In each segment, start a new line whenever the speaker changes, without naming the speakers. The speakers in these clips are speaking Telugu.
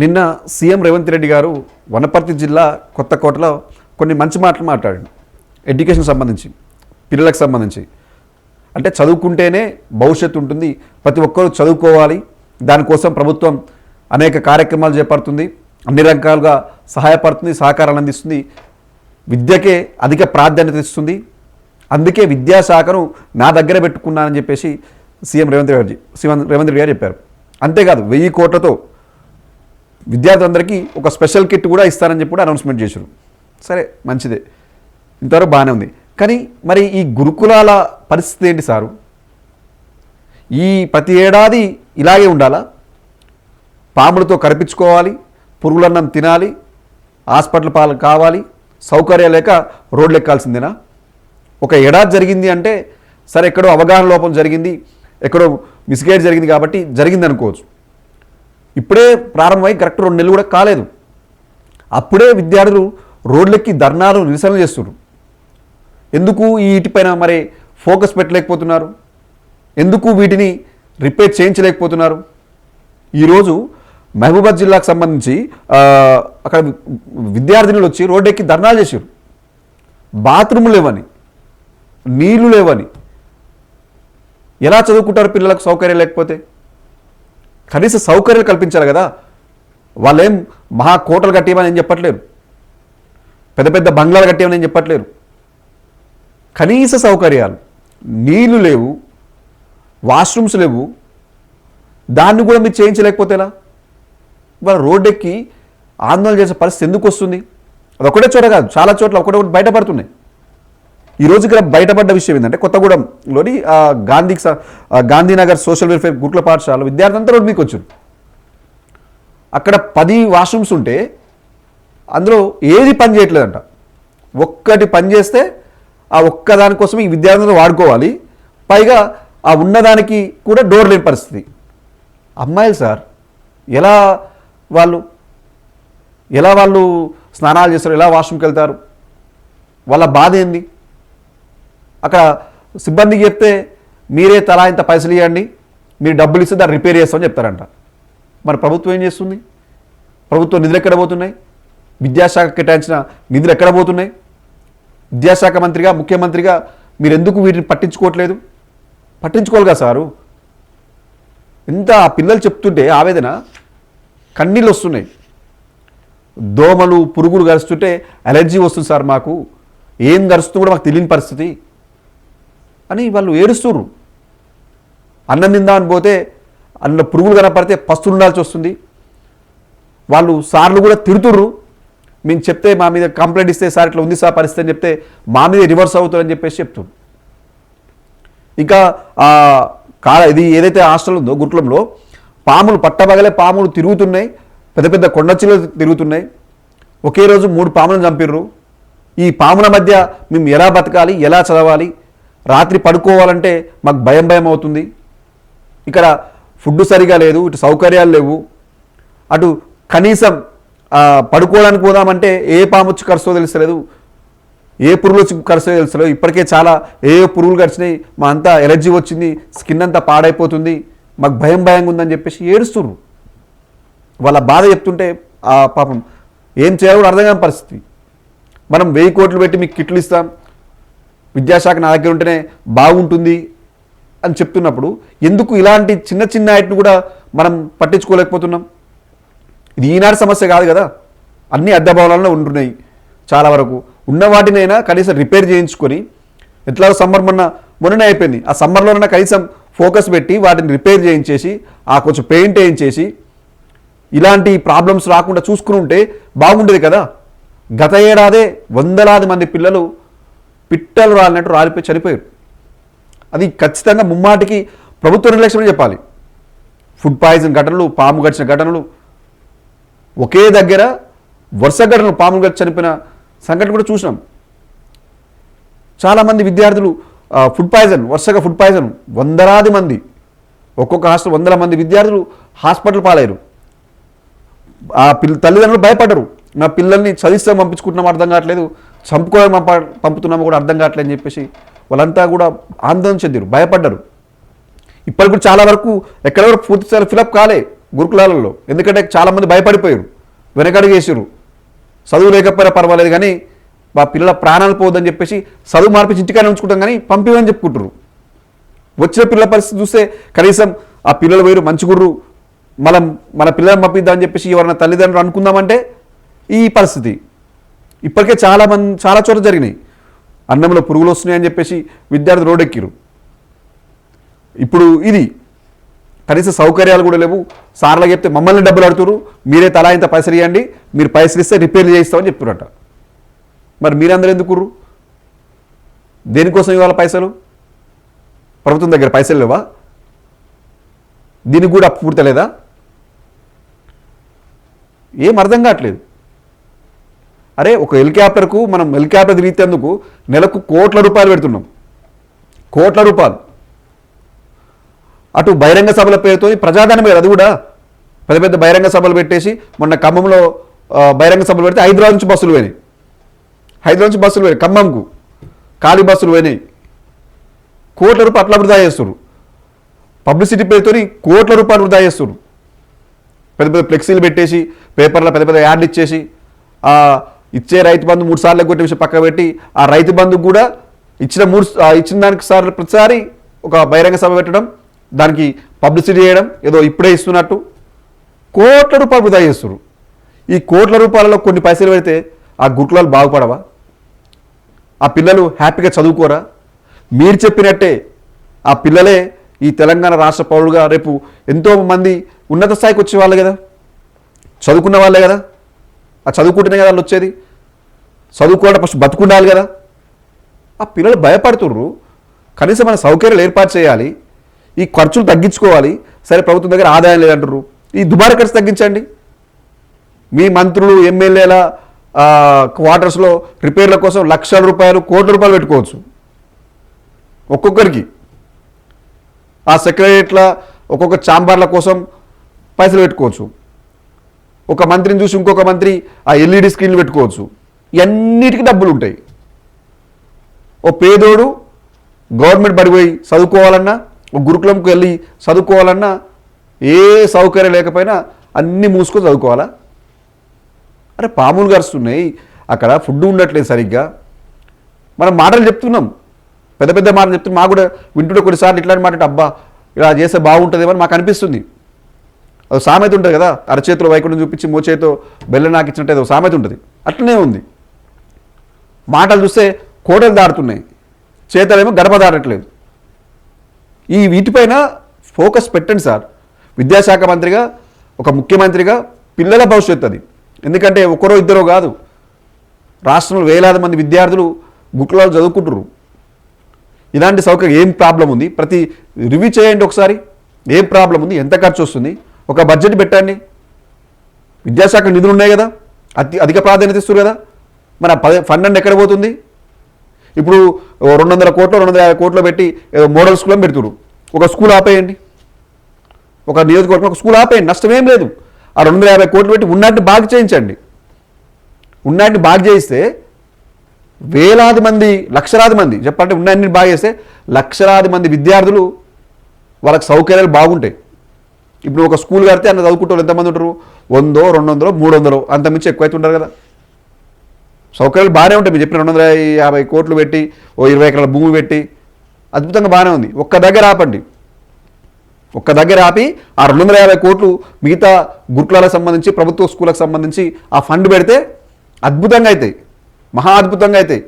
నిన్న సీఎం రేవంత్ రెడ్డి గారు వనపర్తి జిల్లా కొత్తకోటలో కొన్ని మంచి మాటలు మాట్లాడాడు. ఎడ్యుకేషన్ సంబంధించి, పిల్లలకు సంబంధించి. అంటే చదువుకుంటేనే భవిష్యత్తు ఉంటుంది, ప్రతి ఒక్కరూ చదువుకోవాలి, దానికోసం ప్రభుత్వం అనేక కార్యక్రమాలు చేపడుతుంది, అన్ని రకాలుగా సహాయపడుతుంది, సహకారాలు అందిస్తుంది, విద్యకే అధిక ప్రాధాన్యత ఇస్తుంది, అందుకే విద్యాశాఖను నా దగ్గర పెట్టుకున్నానని చెప్పేసి సీఎం రేవంత్ రెడ్డి గారు చెప్పారు. అంతేకాదు 1000 కోట్లతో విద్యార్థులందరికీ ఒక స్పెషల్ కిట్ కూడా ఇస్తారని చెప్పి కూడా అనౌన్స్మెంట్ చేశారు. సరే, మంచిదే, ఇంతవరకు బాగానే ఉంది. కానీ మరి ఈ గురుకులాల పరిస్థితి ఏంటి సారు? ఈ ప్రతి ఏడాది ఇలాగే ఉండాలా? పాములతో కరిపించుకోవాలి, పురుగులన్నం తినాలి, హాస్పిటల్ పాలు కావాలి, సౌకర్యాలు లేక రోడ్లు ఎక్కాల్సిందేనా? ఒక ఏడాది జరిగింది అంటే సరే, ఎక్కడో అవగాహన లోపం జరిగింది, ఎక్కడో మిస్గైడ్ జరిగింది కాబట్టి జరిగింది అనుకోవచ్చు. ఇప్పుడే ప్రారంభమై కరెక్ట్ 2 నెలలు కూడా కాలేదు, అప్పుడే విద్యార్థులు రోడ్లెక్కి ధర్నాలు, నిరసనలు చేస్తున్నారు. ఎందుకు వీటిపైన మరి ఫోకస్ పెట్టలేకపోతున్నారు? ఎందుకు వీటిని రిపేర్ చేయించలేకపోతున్నారు? ఈరోజు మహబూబాద్ జిల్లాకు సంబంధించి అక్కడ విద్యార్థినులు వచ్చి రోడ్డెక్కి ధర్నాలు చేశారు. బాత్రూములు లేవని, నీళ్లు లేవని. ఎలా చదువుకుంటారు పిల్లలకు సౌకర్యం లేకపోతే? కనీస సౌకర్యాలు కల్పించాలి కదా. వాళ్ళేం మహా కోటలు కట్టేయమని ఏం చెప్పట్లేరు, పెద్ద పెద్ద బంగ్లాలు కట్టేయమని ఏం చెప్పట్లేరు. కనీస సౌకర్యాలు, నీళ్లు లేవు, వాష్రూమ్స్ లేవు, దాన్ని కూడా మీరు చేయించలేకపోతే ఎలా? వాళ్ళ రోడ్డెక్కి ఆందోళన చేసే పరిస్థితి ఎందుకు వస్తుంది? అది ఒకటే చోట కాదు, చాలా చోట్ల ఒకటి బయటపడుతున్నాయి. ఈరోజు ఇక్కడ బయటపడ్డ విషయం ఏంటంటే, కొత్తగూడెంలోని గాంధీనగర్ సోషల్ వెల్ఫేర్ గురుకుల పాఠశాల విద్యార్థులంతా రోడ్డు మీకు వచ్చారు. అక్కడ 10 వాష్రూమ్స్ ఉంటే అందులో ఏది పని చేయట్లేదంట. ఒక్కటి పని చేస్తే ఆ ఒక్కదానికోసం ఈ విద్యార్థులు వాడుకోవాలి, పైగా ఆ ఉన్నదానికి కూడా డోర్ లేని పరిస్థితి. అమ్మాయిలు సార్, ఎలా వాళ్ళు స్నానాలు చేస్తారు, ఎలా వాష్రూమ్కి వెళ్తారు? వాళ్ళ బాధ ఏంది? అక్కడ సిబ్బందికి చెప్తే మీరే తలా ఇంత పైసలు ఇవ్వండి, మీరు డబ్బులు ఇస్తే దాన్ని రిపేర్ చేస్తామని చెప్తారంట. మరి ప్రభుత్వం ఏం చేస్తుంది? ప్రభుత్వం నిధులు ఎక్కడ పోతున్నాయి? విద్యాశాఖ కేటాయించిన నిధులు ఎక్కడ పోతున్నాయి? విద్యాశాఖ మంత్రిగా, ముఖ్యమంత్రిగా మీరు ఎందుకు వీటిని పట్టించుకోవట్లేదు? పట్టించుకోవాలి కదా సారు. ఎంత ఆ పిల్లలు చెప్తుంటే ఆవేదన, కన్నీళ్ళు వస్తున్నాయి. దోమలు, పురుగులు గరుస్తుంటే అలర్జీ వస్తుంది సార్, మాకు ఏం గరుస్తుందో కూడా మాకు తెలియని పరిస్థితి అని వాళ్ళు ఏడుస్తున్నారు. అన్నం తిందామని పోతే అందులో పురుగులు కనపడితే పస్తులు ఉండాల్సి వస్తుంది. వాళ్ళు సార్లు కూడా తిడుతుర్రు. మేము చెప్తే మా మీద కంప్లైంట్ ఇస్తే సార్ ఇట్లా ఉంది సార్ పరిస్థితి అని చెప్తే మా మీద రివర్స్ అవుతుందని చెప్పేసి చెప్తున్నారు. ఇంకా ఇది ఏదైతే హాస్టల్ ఉందో గురుకులంలో పాములు పట్టబగలే పాములు తిరుగుతున్నాయి, పెద్ద పెద్ద కొండచిలు తిరుగుతున్నాయి. ఒకే రోజు 3 పాములను చంపిర్రు. ఈ పాముల మధ్య మేము ఎలా బతకాలి, ఎలా చదవాలి? రాత్రి పడుకోవాలంటే మాకు భయం అవుతుంది. ఇక్కడ ఫుడ్ సరిగా లేదు, ఇటు సౌకర్యాలు లేవు, అటు కనీసం పడుకోవడానికి పోదామంటే ఏ పాము వచ్చి కరుస్తుందో తెలుస్తలేదు, ఏ పురుగులు వచ్చి కరుస్తుందో తెలుస్తలేదు. ఇప్పటికే చాలా పురుగులు కరిచినాయి, మా అంతా ఎలర్జీ వచ్చింది, స్కిన్ అంతా పాడైపోతుంది, మాకు భయంగా ఉందని చెప్పేసి ఏడుస్తుర్రు. వాళ్ళ బాధ చెప్తుంటే పాపం ఏం చేయాలో కూడా అర్థం కాని పరిస్థితి. మనం 1000 కోట్లు పెట్టి మీకు కిట్లు ఇస్తాం, విద్యాశాఖ నా దగ్గర ఉంటేనే బాగుంటుంది అని చెప్తున్నప్పుడు ఎందుకు ఇలాంటి చిన్న చిన్న ఐటను కూడా మనం పట్టించుకోలేకపోతున్నాం? ఇది ఈనాటి సమస్య కాదు కదా. అన్ని అద్దె భవనాల్లో ఉంటున్నాయి. చాలా వరకు ఉన్న వాటినైనా కనీసం రిపేర్ చేయించుకొని, ఎట్లా సమ్మర్ మొన్ననే అయిపోయింది, ఆ సమ్మర్లోనైనా కనీసం ఫోకస్ పెట్టి వాటిని రిపేర్ చేయించేసి, కొంచెం పెయింట్ వేయించేసి ఇలాంటి ప్రాబ్లమ్స్ రాకుండా చూసుకుని ఉంటే బాగుండేది కదా. గత ఏడాదే వందలాది మంది పిల్లలు పిట్టలు రాలినట్టు రాలిపోయి చనిపోయారు. అది ఖచ్చితంగా ముమ్మాటికి ప్రభుత్వ నిర్లక్ష్యం చెప్పాలి. ఫుడ్ పాయిజన్ ఘటనలు, పాము గడిచిన ఘటనలు, ఒకే దగ్గర వరుస ఘటనలు పాములు గడిచి చనిపోయిన సంఘటన కూడా చూసినాం. చాలామంది విద్యార్థులు వరుసగా ఫుడ్ పాయిజన్, వందలాది మంది, ఒక్కొక్క హాస్టల్ 100 మంది విద్యార్థులు హాస్పిటల్ పాలయ్యారు. తల్లిదండ్రులు భయపడ్డరు, నా పిల్లల్ని చదివిస్తాం పంపించుకుంటున్నాం అర్థం కావట్లేదు, చంపుకోవడం పంపుతున్నామో కూడా అర్థం కావట్లేదు అని చెప్పేసి వాళ్ళంతా కూడా ఆందోళన చెందారు, భయపడ్డారు. ఇప్పటికి కూడా చాలా వరకు ఎక్కడ వరకు పూర్తి స్థాయిలో ఫిలప్ కాలే. గురుకులాలలో. ఎందుకంటే చాలామంది భయపడిపోయారు, వెనకడుగు వేసారు. చదువు లేకపోయినా పర్వాలేదు కానీ మా పిల్లల ప్రాణాలు పోదని చెప్పేసి చదువు మార్పించి ఇంటికానే ఉంచుకుంటాం కానీ పంపివని చెప్పుకుంటారు. వచ్చిన పిల్లల పరిస్థితి చూస్తే కనీసం ఆ పిల్లలు వేరు మంచి గుర్రు మనం మన పిల్లలను పంపిద్దామని చెప్పేసి ఎవరైనా తల్లిదండ్రులు అనుకుందామంటే ఈ పరిస్థితి. ఇప్పటికే చాలా చోట్ల జరిగినాయి. అన్నంలో పురుగులు వస్తున్నాయని చెప్పేసి విద్యార్థులు రోడ్డెక్కిరు. ఇప్పుడు ఇది కనీస సౌకర్యాలు కూడా లేవు. సార్లు చెప్తే మమ్మల్ని డబ్బులు అడుగుతారు, మీరే తలా ఇంత పైసలు ఇవ్వండి, మీరు పైసలు ఇస్తే రిపేర్లు చేయిస్తామని చెప్పారట. మరి మీరందరూ ఎందుకుర్రు? దేనికోసం ఇవాళ పైసలు? ప్రభుత్వం దగ్గర పైసలు లేవా? దీనికి కూడా అప్పు పూర్తలేదా? ఏం అర్థం కావట్లేదు. అరే ఒక హెలికాప్టర్కు మనం హెలికాప్టర్ తిరిగేందుకు నెలకు కోట్ల రూపాయలు పెడుతున్నాం, కోట్ల రూపాయలు. అటు బహిరంగ సభల పేరుతో ప్రజాధనం పేరు, అది కూడా పెద్ద పెద్ద బహిరంగ సభలు పెట్టేసి మొన్న ఖమ్మంలో బహిరంగ సభలు పెడితే హైదరాబాద్ నుంచి బస్సులు పోయినాయి, హైదరాబాద్ నుంచి బస్సులు పోయినాయి, ఖమ్మంకు ఖాళీ బస్సులు పోయినాయి. కోట్ల రూపాయలు అట్లా వృధా చేస్తారు. పబ్లిసిటీ పేరుతో కోట్ల రూపాయలు వృధా చేస్తారు. పెద్ద పెద్ద ఫ్లెక్సీలు పెట్టేసి పేపర్లో పెద్ద పెద్ద యాడ్లు ఇచ్చేసి ఇచ్చే రైతు బంధు 3 సార్లు కొట్టే విషయం పక్క పెట్టి ఆ రైతు బంధు కూడా ఇచ్చిన దానికి సార్లు ప్రతిసారి ఒక బహిరంగ సభ పెట్టడం, దానికి పబ్లిసిటీ చేయడం, ఏదో ఇప్పుడే ఇస్తున్నట్టు కోట్ల రూపాయలు వృధా చేస్తారు. ఈ కోట్ల రూపాయలలో కొన్ని పైసలు పెడితే ఆ గురుకులాలు బాగుపడవా? ఆ పిల్లలు హ్యాపీగా చదువుకోరా? మీరు చెప్పినట్టే ఆ పిల్లలే ఈ తెలంగాణ రాష్ట్ర పౌరులుగా రేపు ఎంతో మంది ఉన్నత స్థాయికి వచ్చే వాళ్ళే కదా, చదువుకున్న వాళ్ళే కదా. ఆ చదువుకుంటేనే కదా వాళ్ళు వచ్చేది. చదువుకోవడం ఫస్ట్ బతుకుండాలి కదా. ఆ పిల్లలు భయపడుతుర్రు. కనీసం మన సౌకర్యాలు ఏర్పాటు చేయాలి, ఈ ఖర్చులు తగ్గించుకోవాలి. సరే ప్రభుత్వం దగ్గర ఆదాయం లేదంటారు, ఈ దుబారా ఖర్చు తగ్గించండి. మీ మంత్రులు ఎమ్మెల్యేల క్వార్టర్స్లో రిపేర్ల కోసం లక్షల రూపాయలు కోట్ల రూపాయలు పెట్టుకోవచ్చు ఒక్కొక్కరికి. ఆ సెక్రటరియట్ల ఒక్కొక్క ఛాంబర్ల కోసం పైసలు పెట్టుకోవచ్చు. ఒక మంత్రిని చూసి ఇంకొక మంత్రి ఆ ఎల్ఈడి స్క్రీన్లు పెట్టుకోవచ్చు. ఇవన్నిటికీ డబ్బులు ఉంటాయి. ఓ పేదోడు గవర్నమెంట్ బడిపోయి చదువుకోవాలన్నా, ఒక గురుకులంకి వెళ్ళి చదువుకోవాలన్నా ఏ సౌకర్యం లేకపోయినా అన్నీ మూసుకొని చదువుకోవాలా? అరే పాములు గరుస్తున్నాయి, అక్కడ ఫుడ్ ఉండట్లేదు సరిగ్గా. మనం మాటలు చెప్తున్నాం, పెద్ద పెద్ద మాటలు చెప్తున్నాం. మాకు కూడా వింటుంటే కొన్నిసార్లు ఇట్లాంటి మాట అబ్బా ఇలా చేస్తే బాగుంటుందేమో అని మాకు అనిపిస్తుంది. అది సామెత ఉంటుంది కదా, అరచేతిలో వైకుంఠం చూపించి మోచేతితో బెల్లం నాకు ఇచ్చినట్టు ఏదో సామెత ఉంటుంది. అట్లనే ఉంది. మాటలు చూస్తే కోటలు దాటుతున్నాయి, చేతలేమో గడప దాటట్లేదు. ఈ వీటిపైన ఫోకస్ పెట్టండి సార్. విద్యాశాఖ మంత్రిగా, ఒక ముఖ్యమంత్రిగా పిల్లల భవిష్యత్తు అది. ఎందుకంటే ఒకరో ఇద్దరో కాదు, రాష్ట్రంలో వేలాది మంది విద్యార్థులు గురుకులాలు చదువుకుంటున్నారు. ఇలాంటి సౌకర్యం ఏం ప్రాబ్లం ఉంది? ప్రతి రివ్యూ చేయండి ఒకసారి. ఏం ప్రాబ్లం ఉంది, ఎంత ఖర్చు వస్తుంది, ఒక బడ్జెట్ పెట్టండి. విద్యాశాఖ నిధులు ఉన్నాయి కదా, అధిక ప్రాధాన్యత ఇస్తారు కదా, మన ఫండ్ అంటే ఎక్కడ పోతుంది? ఇప్పుడు 200 కోట్లు 250 కోట్లు పెట్టి మోడల్ స్కూల్ అని పెడుతున్నారు. ఒక స్కూల్ ఆపేయండి, ఒక నియోజకవర్గం ఒక స్కూల్ ఆపేయండి, నష్టమేం లేదు. ఆ 250 కోట్లు పెట్టి ఉన్నాటిని బాగు చేయించండి. ఉన్నాటిని బాగు చేయిస్తే వేలాది మంది, లక్షలాది మంది, చెప్పండి ఉన్నాటిని బాగు చేస్తే లక్షలాది మంది విద్యార్థులు వాళ్ళకి సౌకర్యాలు బాగుంటాయి. ఇప్పుడు ఒక స్కూల్ కడితే అన్న చదువుకుంటే వాళ్ళు ఎంతమంది ఉంటారు? 100, 200, 300, అంతమించి ఎక్కువైతే ఉంటారు కదా. సౌకర్యాలు బాగానే ఉంటాయి. మీరు చెప్పిన 250 కోట్లు పెట్టి ఓ 20 ఎకరాల భూమి పెట్టి అద్భుతంగా బాగానే ఉంది. ఒక్క దగ్గర ఆపండి, ఒక్క దగ్గర ఆపి ఆ 250 కోట్లు మిగతా గురుకులాలకు సంబంధించి, ప్రభుత్వ స్కూళ్ళకు సంబంధించి ఆ ఫండ్ పెడితే అద్భుతంగా అవుతాయి, మహా అద్భుతంగా అవుతాయి.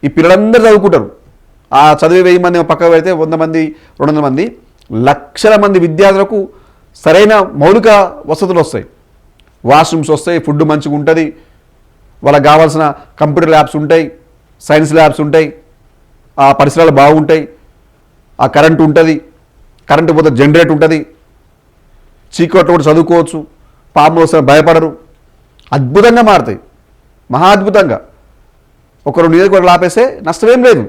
ఈ పిల్లలందరూ చదువుకుంటారు. ఆ చదివే 1000 మంది పక్కకు పెడితే 100 మంది 200 మంది లక్షల మంది విద్యార్థులకు సరైన మౌలిక వసతులు వస్తాయి. వాష్రూమ్స్ వస్తాయి, ఫుడ్ మంచిగా ఉంటుంది, వాళ్ళకి కావాల్సిన కంప్యూటర్ ల్యాబ్స్ ఉంటాయి, సైన్స్ ల్యాబ్స్ ఉంటాయి, ఆ పరిసరాలు బాగుంటాయి, ఆ కరెంటు ఉంటుంది, కరెంటు పోతే జనరేట్ ఉంటుంది, చీకట్లో కూడా చదువుకోవచ్చు, పాములు వస్తే భయపడరు. అద్భుతంగా మారుతాయి, మహా అద్భుతంగా. ఒకరు నియోజకవర్గాలు ఆపేస్తే నష్టమేం లేదు.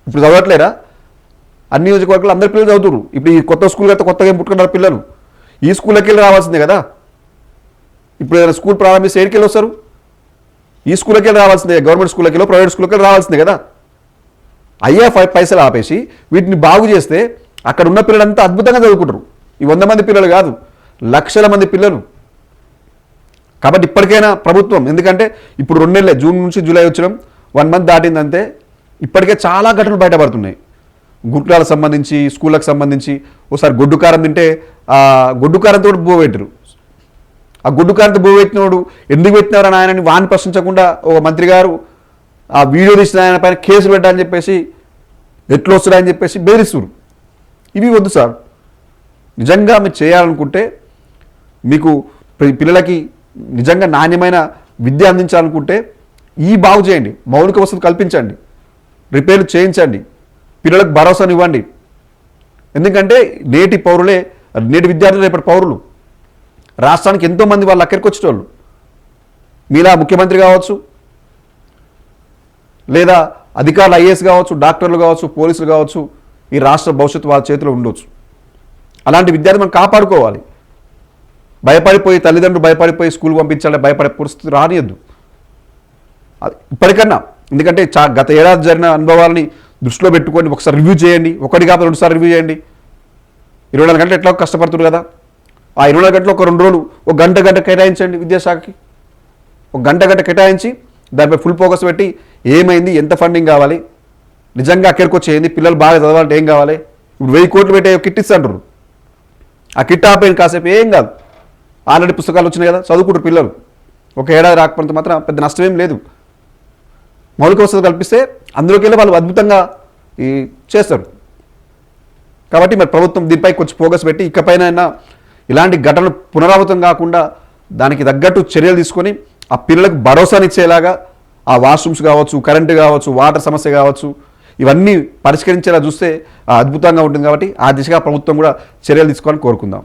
ఇప్పుడు చదవట్లేరా? అన్ని నియోజకవర్గాలు అందరి పిల్లలు చదువుతున్నారు. ఇప్పుడు ఈ కొత్త స్కూల్ అయితే కొత్తగా ఏం పుట్టుకున్నారు పిల్లలు, ఈ స్కూల్కి వెళ్ళి రావాల్సిందే కదా. ఇప్పుడు ఏదైనా స్కూల్ ప్రారంభిస్తే ఏడికి వెళ్ళి వస్తారు? ఈ స్కూల్కి వెళ్ళి రావాల్సిందే, గవర్నమెంట్ స్కూల్కి వెళ్ళి ప్రైవేట్ స్కూల్కి వెళ్ళి రావాల్సిందే కదా. అయ్యా పైసలు ఆపేసి వీటిని బాగు చేస్తే అక్కడ ఉన్న పిల్లలంతా అద్భుతంగా చదువుకుంటారు. ఈ 100 మంది పిల్లలు కాదు, లక్షల మంది పిల్లలు. కాబట్టి ఇప్పటికైనా ప్రభుత్వం, ఎందుకంటే ఇప్పుడు 2 నెలలే, జూన్ నుంచి జూలై వచ్చడం 1 మంత్ దాటిందంటే ఇప్పటికే చాలా ఘటనలు బయటపడుతున్నాయి. గురుకులాలకు సంబంధించి, స్కూళ్ళకు సంబంధించి. ఒకసారి గొడ్డు కారం తింటే ఆ గొడ్డు కారంతో బువ్వ పెట్టరు. ఆ గొడ్డు కారంతో బువ్వ పెట్టినోడు ఎందుకు పెట్టినారని ఆయనని వాడిని ప్రశ్నించకుండా ఒక మంత్రి గారు ఆ వీడియో తీసిన ఆయన పైన కేసులు పెట్టాలని చెప్పేసి, ఎట్లు వస్తున్నాయని చెప్పేసి బెదిరిస్తున్నారు. ఇవి వద్దు సార్. నిజంగా మీరు చేయాలనుకుంటే, మీకు పిల్లలకి నిజంగా నాణ్యమైన విద్య అందించాలనుకుంటే ఈ బాగు చేయండి, మౌలిక వసతులు కల్పించండి, రిపేర్లు చేయించండి, పిల్లలకు భరోసాను ఇవ్వండి. ఎందుకంటే నేటి పౌరులే, నేటి విద్యార్థులు రేపటి పౌరులు. రాష్ట్రానికి ఎంతోమంది వాళ్ళు అక్కడికి వచ్చేటోళ్ళు. మీలా ముఖ్యమంత్రి కావచ్చు, లేదా అధికారులు ఐఏఎస్ కావచ్చు, డాక్టర్లు కావచ్చు, పోలీసులు కావచ్చు, ఈ రాష్ట్ర భవిష్యత్తు వాళ్ళ చేతిలో ఉండొచ్చు. అలాంటి విద్యార్థి మనం కాపాడుకోవాలి. భయపడిపోయి తల్లిదండ్రులు భయపడిపోయి స్కూల్ పంపించాలి, భయపడే పరిస్థితి రానియద్దు ఇప్పటికన్నా. ఎందుకంటే గత ఏడాది జరిగిన అనుభవాలని దృష్టిలో పెట్టుకొని ఒకసారి రివ్యూ చేయండి. ఒకటి కాకపోతే 2 సార్లు రివ్యూ చేయండి. 24 గంటలు ఎట్లా కష్టపడుతున్నారు కదా, ఆ 24 గంటలు ఒక 2 రోజులు ఒక గంట కేటాయించండి విద్యాశాఖకి. ఒక గంట కేటాయించి దానిపై ఫుల్ ఫోకస్ పెట్టి ఏమైంది, ఎంత ఫండింగ్ కావాలి, నిజంగా అక్కడికి వచ్చేయండి, పిల్లలు బాగా చదవాలంటే ఏం కావాలి. ఇప్పుడు 1000 కోట్లు పెట్టే కిట్ ఇస్తుంటారు. ఆ కిట్ ఆపేయండి కాసేపు, ఏం కాదు. ఆల్రెడీ పుస్తకాలు వచ్చినాయి కదా, చదువుకుంటారు పిల్లలు. ఒక ఏడాది రాకపోతే మాత్రం పెద్ద నష్టమేం లేదు. మౌలిక వసతులు కల్పిస్తే అందులోకి వెళ్ళి వాళ్ళు అద్భుతంగా చేస్తారు. కాబట్టి మరి ప్రభుత్వం దీనిపై కొంచెం ఫోకస్ పెట్టి ఇకపైన ఇలాంటి ఘటనలు పునరావృతం కాకుండా దానికి తగ్గట్టు చర్యలు తీసుకొని ఆ పిల్లలకు భరోసానిచ్చేలాగా ఆ వాష్రూమ్స్ కావచ్చు, కరెంటు కావచ్చు, వాటర్ సమస్య కావచ్చు, ఇవన్నీ పరిష్కరించేలా చూస్తే అద్భుతంగా ఉంటుంది. కాబట్టి ఆ దిశగా ప్రభుత్వం కూడా చర్యలు తీసుకోవాలని కోరుకుందాం.